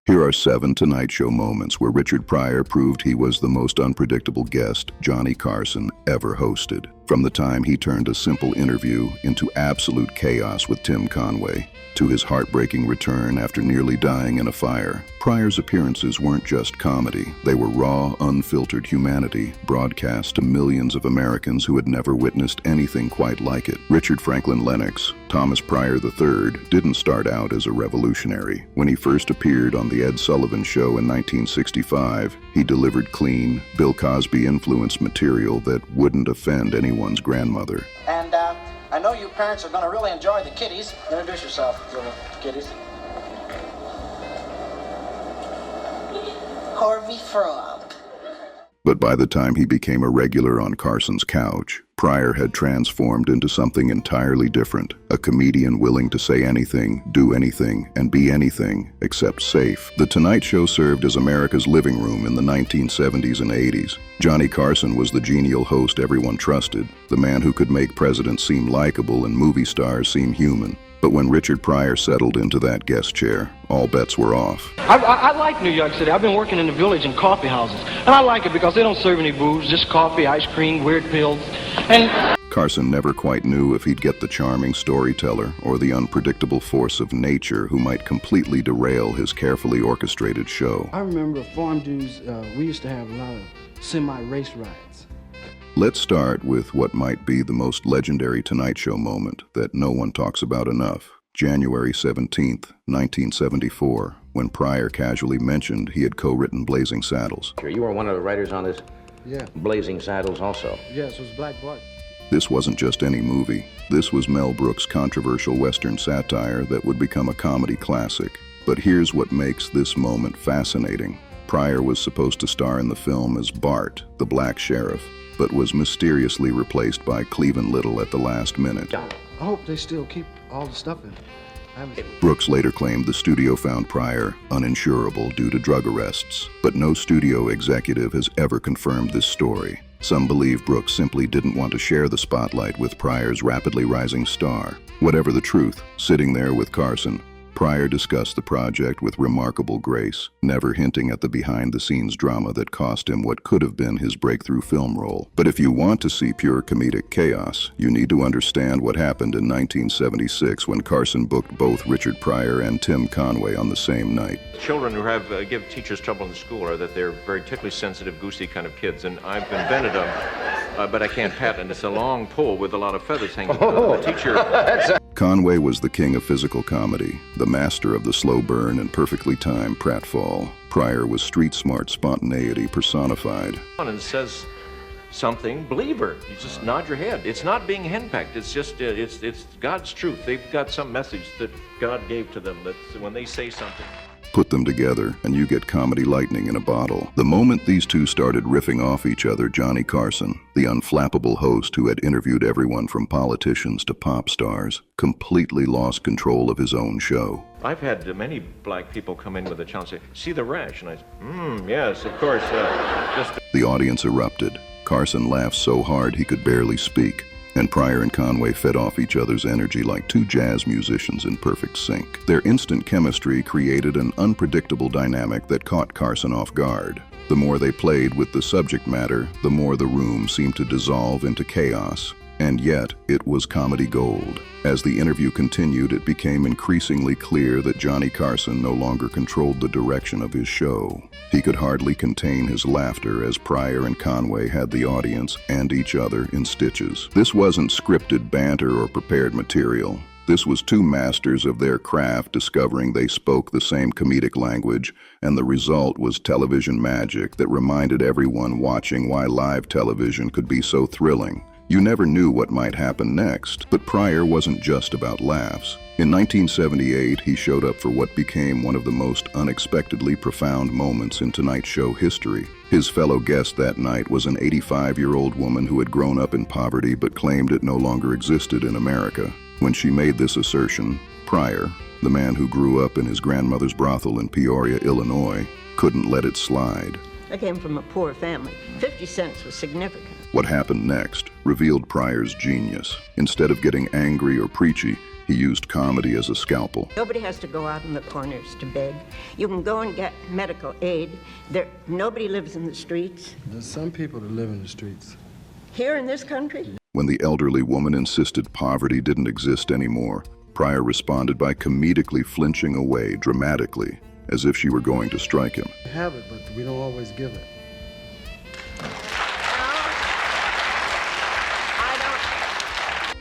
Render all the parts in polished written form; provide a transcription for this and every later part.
Here are 7 Tonight Show moments where Richard Pryor proved he was the most unpredictable guest Johnny Carson ever hosted. From the time he turned a simple interview into absolute chaos with Tim Conway, to his heartbreaking return after nearly dying in a fire, Pryor's appearances weren't just comedy. They were raw, unfiltered humanity, broadcast to millions of Americans who had never witnessed anything quite like it. Richard Franklin Lennox, Thomas Pryor III, didn't start out as a revolutionary. When he first appeared on The Ed Sullivan Show in 1965, he delivered clean, Bill Cosby-influenced material that wouldn't offend anyone's grandmother. And I know you parents are going to really enjoy the kiddies. Introduce yourself to the kiddies. Harvey Frog. But by the time he became a regular on Carson's couch, Pryor had transformed into something entirely different, a comedian willing to say anything, do anything, and be anything except safe. The Tonight Show served as America's living room in the 1970s and 80s. Johnny Carson was the genial host everyone trusted, the man who could make presidents seem likable and movie stars seem human. But when Richard Pryor settled into that guest chair, all bets were off. I like New York City. I've been working in the village in coffee houses. And I like it because they don't serve any booze, just coffee, ice cream, weird pills. And Carson never quite knew if he'd get the charming storyteller or the unpredictable force of nature who might completely derail his carefully orchestrated show. I remember farm dudes, we used to have a lot of semi-race rides. Let's start with what might be the most legendary Tonight Show moment that no one talks about enough. January 17th, 1974, when Pryor casually mentioned he had co-written Blazing Saddles. You were one of the writers on this? Yeah. Blazing Saddles also. Yes, it was Black Bart. This wasn't just any movie. This was Mel Brooks' controversial Western satire that would become a comedy classic. But here's what makes this moment fascinating. Pryor was supposed to star in the film as Bart, the black sheriff, but was mysteriously replaced by Cleavon Little at the last minute. I hope they still keep all the stuff in it. Brooks later claimed the studio found Pryor uninsurable due to drug arrests, but no studio executive has ever confirmed this story. Some believe Brooks simply didn't want to share the spotlight with Pryor's rapidly rising star. Whatever the truth, sitting there with Carson, Pryor discussed the project with remarkable grace, never hinting at the behind-the-scenes drama that cost him what could have been his breakthrough film role. But if you want to see pure comedic chaos, you need to understand what happened in 1976 when Carson booked both Richard Pryor and Tim Conway on the same night. Children who give teachers trouble in school are that they're very ticklish, sensitive, goosey kind of kids, and I've invented them, but I can't patent. It's a long pole with a lot of feathers hanging. The teacher. Conway was the king of physical comedy, the master of the slow burn and perfectly timed pratfall. Pryor was street-smart spontaneity personified. And says something, believe her. You just nod your head. It's not being henpecked. It's just, it's God's truth. They've got some message that God gave to them that when they say something. Put them together, and you get comedy lightning in a bottle. The moment these two started riffing off each other, Johnny Carson, the unflappable host who had interviewed everyone from politicians to pop stars, completely lost control of his own show. I've had many black people come in with a challenge and say, see the rash? And I say, yes, of course. The audience erupted. Carson laughed so hard he could barely speak, and Pryor and Conway fed off each other's energy like two jazz musicians in perfect sync. Their instant chemistry created an unpredictable dynamic that caught Carson off guard. The more they played with the subject matter, the more the room seemed to dissolve into chaos. And yet, it was comedy gold. As the interview continued, it became increasingly clear that Johnny Carson no longer controlled the direction of his show. He could hardly contain his laughter as Pryor and Conway had the audience and each other in stitches. This wasn't scripted banter or prepared material. This was two masters of their craft discovering they spoke the same comedic language, and the result was television magic that reminded everyone watching why live television could be so thrilling. You never knew what might happen next, but Pryor wasn't just about laughs. In 1978, he showed up for what became one of the most unexpectedly profound moments in Tonight Show history. His fellow guest that night was an 85-year-old woman who had grown up in poverty but claimed it no longer existed in America. When she made this assertion, Pryor, the man who grew up in his grandmother's brothel in Peoria, Illinois, couldn't let it slide. I came from a poor family. 50 cents was significant. What happened next revealed Pryor's genius. Instead of getting angry or preachy, He used comedy as a scalpel. Nobody has to go out in the corners to beg. You can go and get medical aid. Nobody lives in the streets. There's some people that live in the streets. Here in this country? When the elderly woman insisted poverty didn't exist anymore, Pryor responded by comedically flinching away dramatically, as if she were going to strike him. We have it, but we don't always give it.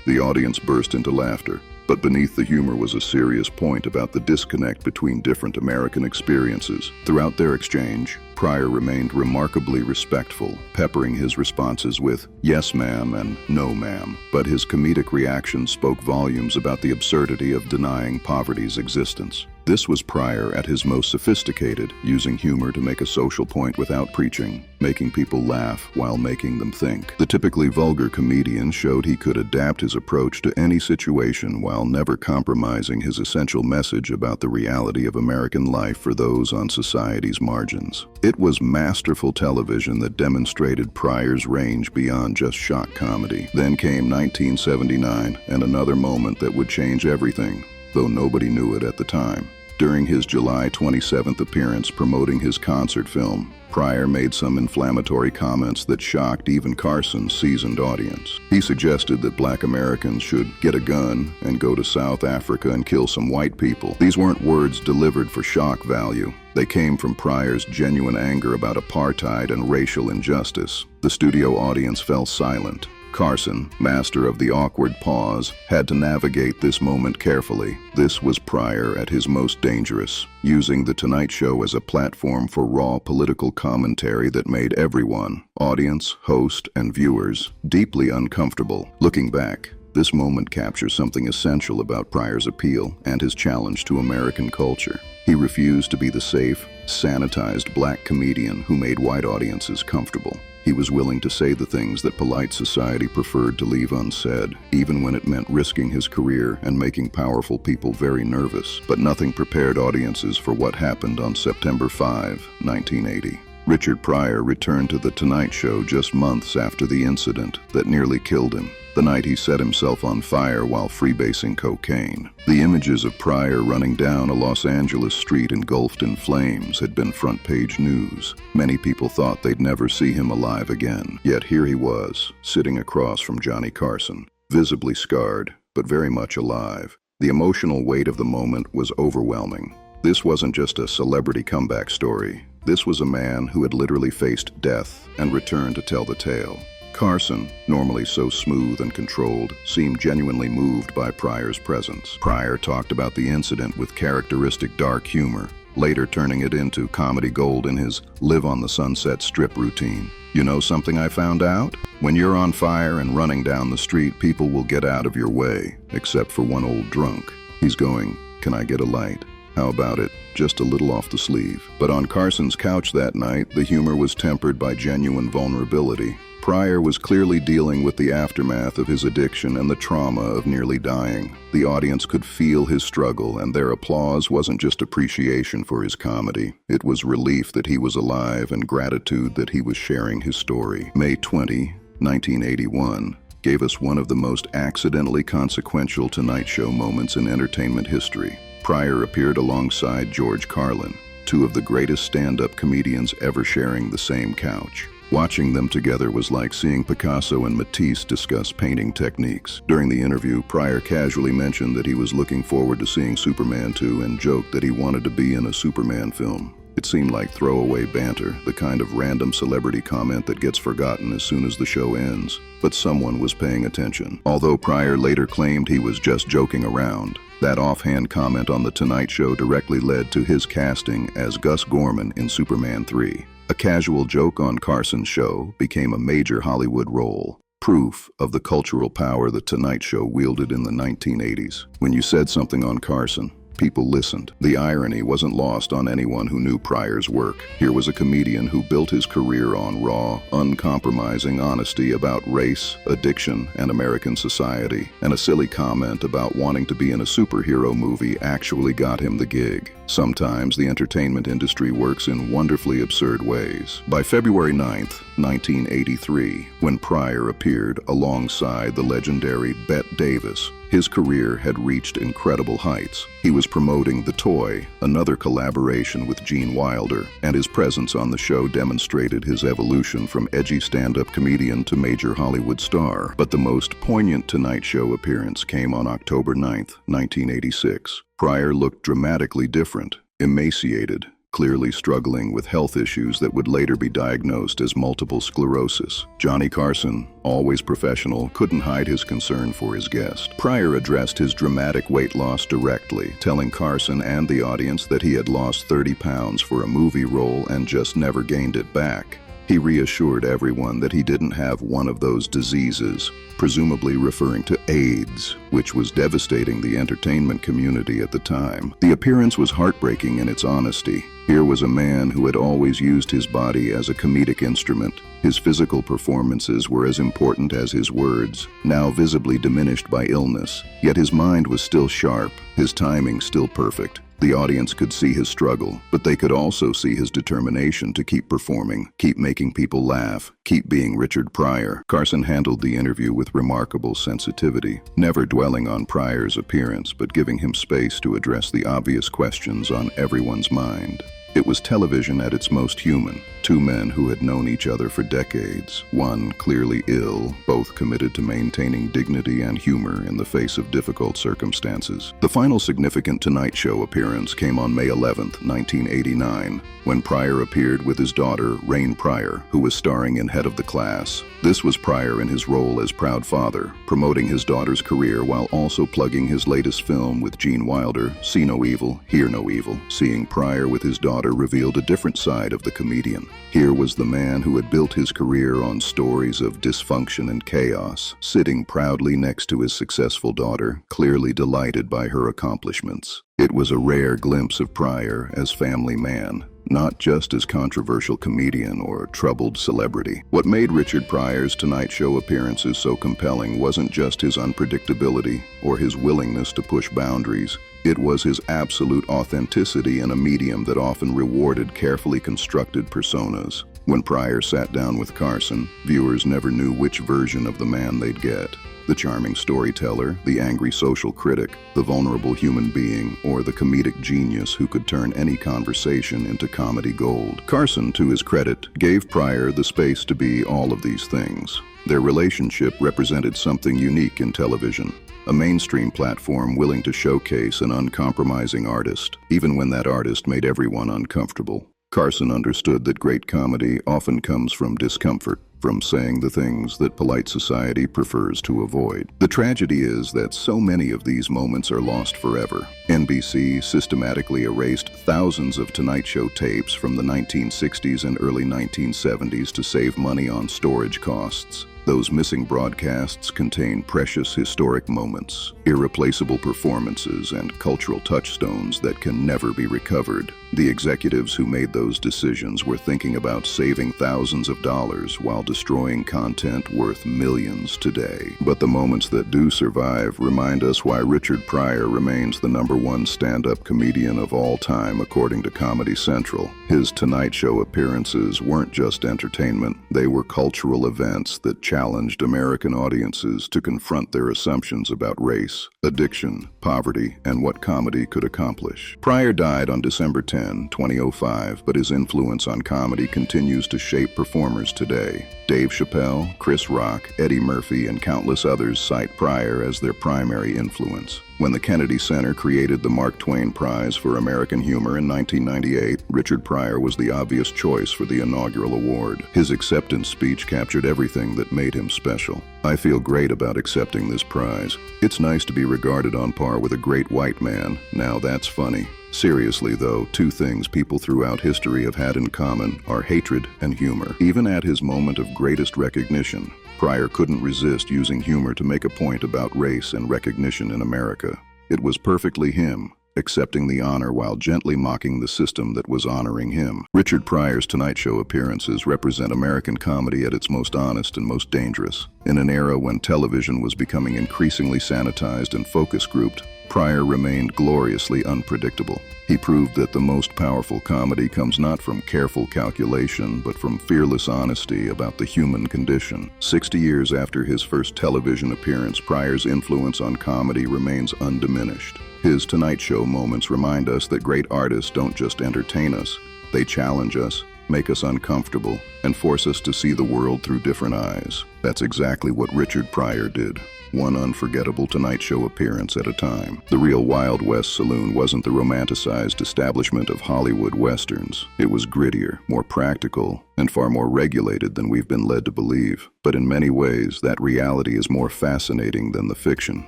The audience burst into laughter, but beneath the humor was a serious point about the disconnect between different American experiences. Throughout their exchange, Pryor remained remarkably respectful, peppering his responses with "yes, ma'am" and "no, ma'am." But his comedic reaction spoke volumes about the absurdity of denying poverty's existence. This was Pryor at his most sophisticated, using humor to make a social point without preaching, making people laugh while making them think. The typically vulgar comedian showed he could adapt his approach to any situation while never compromising his essential message about the reality of American life for those on society's margins. It was masterful television that demonstrated Pryor's range beyond just shock comedy. Then came 1979, and another moment that would change everything, though nobody knew it at the time. During his July 27th appearance promoting his concert film, Pryor made some inflammatory comments that shocked even Carson's seasoned audience. He suggested that black Americans should get a gun and go to South Africa and kill some white people. These weren't words delivered for shock value. They came from Pryor's genuine anger about apartheid and racial injustice. The studio audience fell silent. Carson, master of the awkward pause, had to navigate this moment carefully. This was Pryor at his most dangerous, using The Tonight Show as a platform for raw political commentary that made everyone, audience, host, and viewers, deeply uncomfortable. Looking back, this moment captures something essential about Pryor's appeal and his challenge to American culture. He refused to be the safe, sanitized black comedian who made white audiences comfortable. He was willing to say the things that polite society preferred to leave unsaid, even when it meant risking his career and making powerful people very nervous. But nothing prepared audiences for what happened on September 5, 1980. Richard Pryor returned to The Tonight Show just months after the incident that nearly killed him, the night he set himself on fire while freebasing cocaine. The images of Pryor running down a Los Angeles street engulfed in flames had been front-page news. Many people thought they'd never see him alive again. Yet here he was, sitting across from Johnny Carson, visibly scarred, but very much alive. The emotional weight of the moment was overwhelming. This wasn't just a celebrity comeback story. This was a man who had literally faced death and returned to tell the tale. Carson, normally so smooth and controlled, seemed genuinely moved by Pryor's presence. Pryor talked about the incident with characteristic dark humor, later turning it into comedy gold in his Live on the Sunset Strip routine. "You know something I found out? When you're on fire and running down the street, people will get out of your way, except for one old drunk. He's going, 'Can I get a light?' How about it? Just a little off the sleeve." But on Carson's couch that night, the humor was tempered by genuine vulnerability. Pryor was clearly dealing with the aftermath of his addiction and the trauma of nearly dying. The audience could feel his struggle, and their applause wasn't just appreciation for his comedy. It was relief that he was alive and gratitude that he was sharing his story. May 20, 1981, gave us one of the most accidentally consequential Tonight Show moments in entertainment history. Pryor appeared alongside George Carlin, two of the greatest stand-up comedians ever sharing the same couch. Watching them together was like seeing Picasso and Matisse discuss painting techniques. During the interview, Pryor casually mentioned that he was looking forward to seeing Superman 2 and joked that he wanted to be in a Superman film. It seemed like throwaway banter, the kind of random celebrity comment that gets forgotten as soon as the show ends. But someone was paying attention. Although Pryor later claimed he was just joking around, that offhand comment on The Tonight Show directly led to his casting as Gus Gorman in Superman 3. A casual joke on Carson's show became a major Hollywood role, proof of the cultural power The Tonight Show wielded in the 1980s. When you said something on Carson, people listened. The irony wasn't lost on anyone who knew Pryor's work. Here was a comedian who built his career on raw, uncompromising honesty about race, addiction, and American society. And a silly comment about wanting to be in a superhero movie actually got him the gig. Sometimes the entertainment industry works in wonderfully absurd ways. By February 9th, 1983, when Pryor appeared alongside the legendary Bette Davis, His career had reached incredible heights. He was promoting The Toy, another collaboration with Gene Wilder, and his presence on the show demonstrated his evolution from edgy stand-up comedian to major Hollywood star. But the most poignant Tonight Show appearance came on October 9, 1986. Pryor looked dramatically different, emaciated, clearly struggling with health issues that would later be diagnosed as multiple sclerosis. Johnny Carson, always professional, couldn't hide his concern for his guest. Pryor addressed his dramatic weight loss directly, telling Carson and the audience that he had lost 30 pounds for a movie role and just never gained it back. He reassured everyone that he didn't have one of those diseases, presumably referring to AIDS, which was devastating the entertainment community at the time. The appearance was heartbreaking in its honesty. Here was a man who had always used his body as a comedic instrument. His physical performances were as important as his words, now visibly diminished by illness. Yet his mind was still sharp, his timing still perfect. The audience could see his struggle, but they could also see his determination to keep performing, keep making people laugh, keep being Richard Pryor. Carson handled the interview with remarkable sensitivity, never dwelling on Pryor's appearance, but giving him space to address the obvious questions on everyone's mind. It was television at its most human. Two men who had known each other for decades, one clearly ill, both committed to maintaining dignity and humor in the face of difficult circumstances. The final significant Tonight Show appearance came on May 11, 1989, when Pryor appeared with his daughter, Rain Pryor, who was starring in Head of the Class. This was Pryor in his role as proud father, promoting his daughter's career while also plugging his latest film with Gene Wilder, See No Evil, Hear No Evil. Seeing Pryor with his daughter revealed a different side of the comedian. Here was the man who had built his career on stories of dysfunction and chaos, sitting proudly next to his successful daughter, clearly delighted by her accomplishments. It was a rare glimpse of Pryor as family man, not just as controversial comedian or troubled celebrity. What made Richard Pryor's Tonight Show appearances so compelling wasn't just his unpredictability or his willingness to push boundaries. It was his absolute authenticity in a medium that often rewarded carefully constructed personas. When Pryor sat down with Carson, viewers never knew which version of the man they'd get. The charming storyteller, the angry social critic, the vulnerable human being, or the comedic genius who could turn any conversation into comedy gold. Carson, to his credit, gave Pryor the space to be all of these things. Their relationship represented something unique in television, a mainstream platform willing to showcase an uncompromising artist, even when that artist made everyone uncomfortable. Carson understood that great comedy often comes from discomfort, from saying the things that polite society prefers to avoid. The tragedy is that so many of these moments are lost forever. NBC systematically erased thousands of Tonight Show tapes from the 1960s and early 1970s to save money on storage costs. Those missing broadcasts contain precious historic moments, irreplaceable performances, and cultural touchstones that can never be recovered. The executives who made those decisions were thinking about saving thousands of dollars while destroying content worth millions today. But the moments that do survive remind us why Richard Pryor remains the #1 stand-up comedian of all time according to Comedy Central. His Tonight Show appearances weren't just entertainment, they were cultural events that challenged American audiences to confront their assumptions about race, addiction, poverty, and what comedy could accomplish. Pryor died on December 10, 2005, but his influence on comedy continues to shape performers today. Dave Chappelle, Chris Rock, Eddie Murphy, and countless others cite Pryor as their primary influence. When the Kennedy Center created the Mark Twain Prize for American Humor in 1998, Richard Pryor was the obvious choice for the inaugural award. His acceptance speech captured everything that made him special. I feel great about accepting this prize. It's nice to be regarded on par with a great white man. Now that's funny. Seriously, though, two things people throughout history have had in common are hatred and humor. Even at his moment of greatest recognition, Pryor couldn't resist using humor to make a point about race and recognition in America. It was perfectly him, accepting the honor while gently mocking the system that was honoring him. Richard Pryor's Tonight Show appearances represent American comedy at its most honest and most dangerous. In an era when television was becoming increasingly sanitized and focus grouped, Pryor remained gloriously unpredictable. He proved that the most powerful comedy comes not from careful calculation, but from fearless honesty about the human condition. 60 years after his first television appearance, Pryor's influence on comedy remains undiminished. His Tonight Show moments remind us that great artists don't just entertain us, they challenge us, make us uncomfortable, and force us to see the world through different eyes. That's exactly what Richard Pryor did. One unforgettable Tonight Show appearance at a time. The real Wild West Saloon wasn't the romanticized establishment of Hollywood westerns. It was grittier, more practical, and far more regulated than we've been led to believe. But in many ways, that reality is more fascinating than the fiction.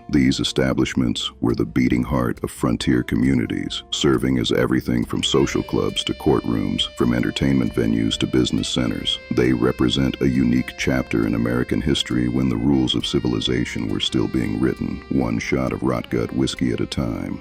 These establishments were the beating heart of frontier communities, serving as everything from social clubs to courtrooms, from entertainment venues to business centers. They represent a unique chapter in American history when the rules of civilization were still being written, one shot of rot gut whiskey at a time.